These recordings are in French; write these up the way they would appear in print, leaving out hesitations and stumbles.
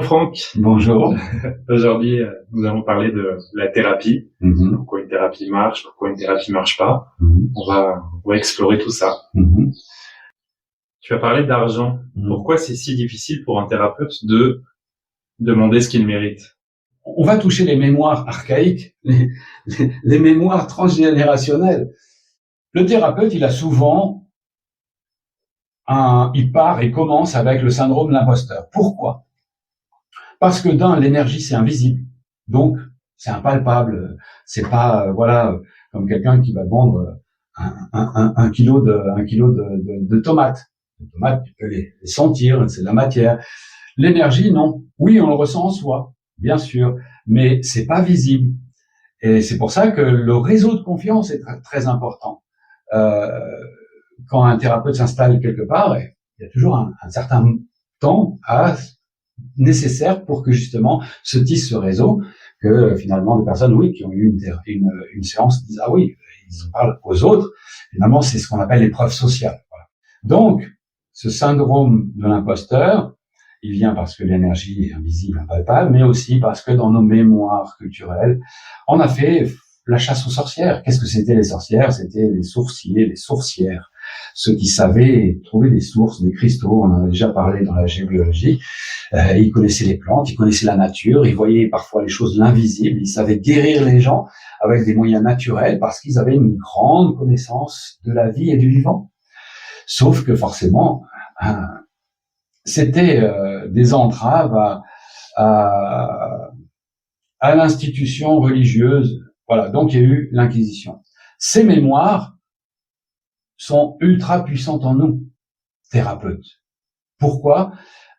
Franck. Bonjour. Aujourd'hui, nous allons parler de la thérapie. Pourquoi une thérapie marche, pourquoi une thérapie marche pas. On va explorer tout ça. Tu as parlé d'argent. Pourquoi c'est si difficile pour un thérapeute de demander ce qu'il mérite? On va toucher les mémoires archaïques, les mémoires transgénérationnelles. Le thérapeute, il a souvent il part et commence avec le syndrome de l'imposteur. Pourquoi? Parce que l'énergie, c'est invisible. Donc, c'est impalpable. C'est pas, comme quelqu'un qui va vendre un kilo de tomates. Les tomates, tu peux les sentir, c'est de la matière. L'énergie, non. Oui, on le ressent en soi, bien sûr, mais c'est pas visible. Et c'est pour ça que le réseau de confiance est très, très important. Quand un thérapeute s'installe quelque part, il y a toujours un certain temps nécessaire pour que justement se tisse ce réseau, que finalement des personnes, oui, qui ont eu une séance disent, ah oui, ils en parlent aux autres. Finalement, c'est ce qu'on appelle l'épreuve sociale. Voilà. Donc, ce syndrome de l'imposteur, il vient parce que l'énergie est invisible, impalpable, mais aussi parce que dans nos mémoires culturelles, on a fait la chasse aux sorcières. Qu'est-ce que c'était les sorcières? C'était les sourciers, les sourcières. Ceux qui savaient trouver des sources, des cristaux, on en a déjà parlé dans la géobiologie, ils connaissaient les plantes, ils connaissaient la nature, ils voyaient parfois les choses, l'invisible, ils savaient guérir les gens avec des moyens naturels parce qu'ils avaient une grande connaissance de la vie et du vivant. Sauf que forcément, c'était des entraves à l'institution religieuse. Voilà, donc il y a eu l'Inquisition. Ces mémoires sont ultra puissantes en nous, thérapeutes. Pourquoi?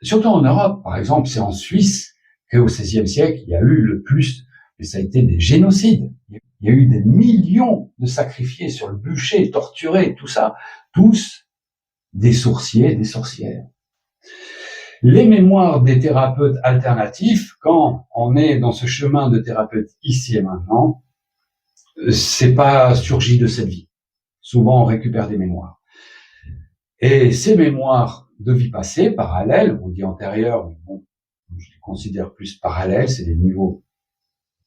Surtout en Europe, par exemple, c'est en Suisse qu'au XVIe siècle, il y a eu le plus, et ça a été des génocides. Il y a eu des millions de sacrifiés sur le bûcher, torturés, tout ça. Tous des sourciers, des sorcières. Les mémoires des thérapeutes alternatifs, quand on est dans ce chemin de thérapeute ici et maintenant, c'est pas surgi de cette vie. Souvent, on récupère des mémoires. Et ces mémoires de vie passée, parallèles, on dit antérieures, mais bon, je les considère plus parallèles, c'est des niveaux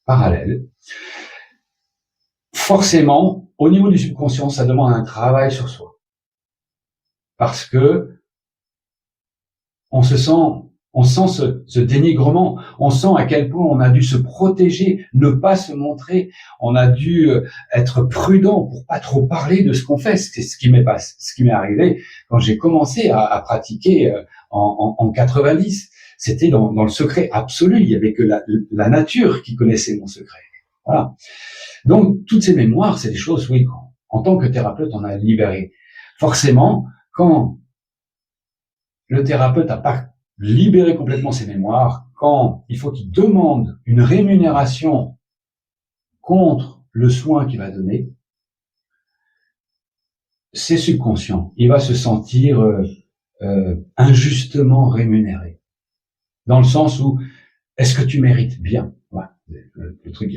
parallèles. Forcément, au niveau du subconscient, ça demande un travail sur soi. Parce que on sent ce dénigrement, on sent à quel point on a dû se protéger, ne pas se montrer, on a dû être prudent pour pas trop parler de ce qu'on fait. C'est ce qui m'est arrivé quand j'ai commencé à pratiquer en 90. C'était dans le secret absolu, il y avait que la nature qui connaissait mon secret. Voilà. Donc toutes ces mémoires, c'est des choses, oui, en tant que thérapeute, on a libéré. Forcément, quand le thérapeute n'a pas libéré complètement ses mémoires, quand il faut qu'il demande une rémunération contre le soin qu'il va donner, c'est subconscient. Il va se sentir injustement rémunéré. Dans le sens où, est-ce que tu mérites bien? Ouais, le truc,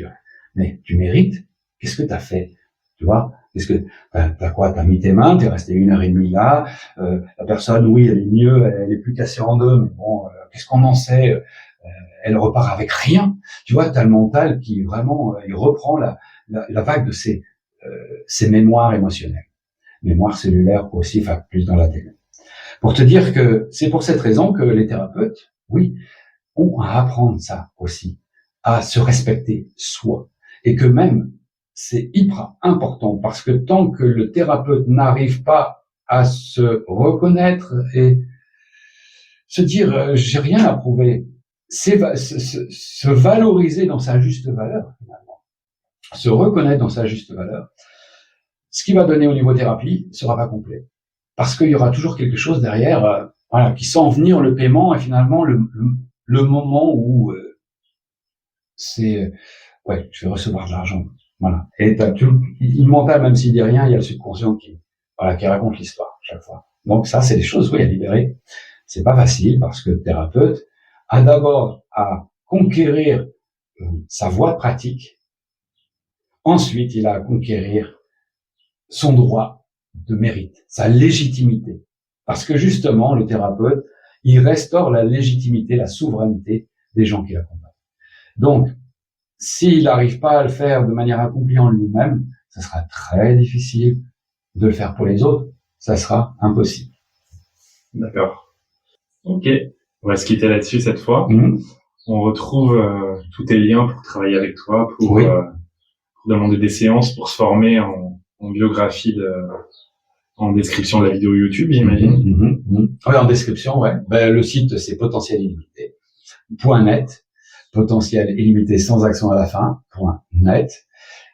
mais tu mérites? Qu'est-ce que tu as fait? Tu vois? Est-ce que t'as quoi? T'as mis tes mains, t'es resté 1h30 là. La personne, oui, elle est mieux, elle est plus cassée en deux, mais bon, qu'est-ce qu'on en sait? Elle repart avec rien. Tu vois, t'as le mental qui vraiment, il reprend la vague de ses mémoires émotionnelles, mémoires cellulaires aussi, enfin plus dans la tête. Pour te dire que c'est pour cette raison que les thérapeutes, oui, ont à apprendre ça aussi, à se respecter soi, et que même c'est hyper important parce que tant que le thérapeute n'arrive pas à se reconnaître et se dire j'ai rien à prouver, c'est se valoriser dans sa juste valeur finalement, se reconnaître dans sa juste valeur, ce qui va donner au niveau thérapie sera pas complet parce qu'il y aura toujours quelque chose derrière, qui sent venir le paiement et finalement le moment où c'est ouais, je vais recevoir de l'argent. Voilà. Et le mental, même s'il dit rien, il y a le subconscient qui raconte l'histoire chaque fois. Donc ça, c'est des choses, oui, à libérer. C'est pas facile parce que le thérapeute a d'abord à conquérir sa voie pratique. Ensuite, il a à conquérir son droit de mérite, sa légitimité. Parce que justement, le thérapeute, il restaure la légitimité, la souveraineté des gens qui l'accompagnent. Donc, s'il n'arrive pas à le faire de manière accomplie en lui-même, ça sera très difficile de le faire pour les autres. Ça sera impossible. D'accord. Ok. On va se quitter là-dessus cette fois. On retrouve tous tes liens pour travailler avec toi, pour demander des séances, pour se former en biographie en description de la vidéo YouTube, j'imagine. Oui, en description, ouais. Ben, le site, c'est potentielillimité.net. Potentiel illimité sans accent à la fin, .net.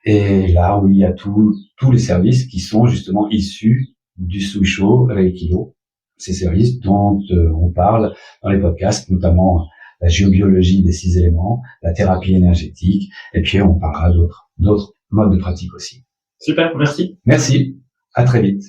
Et là où il y a tous les services qui sont justement issus du Suisho Reikilo. Ces services dont on parle dans les podcasts, notamment la géobiologie des 6 éléments, la thérapie énergétique, et puis on parlera d'autres modes de pratique aussi. Super, merci. Merci. À très vite.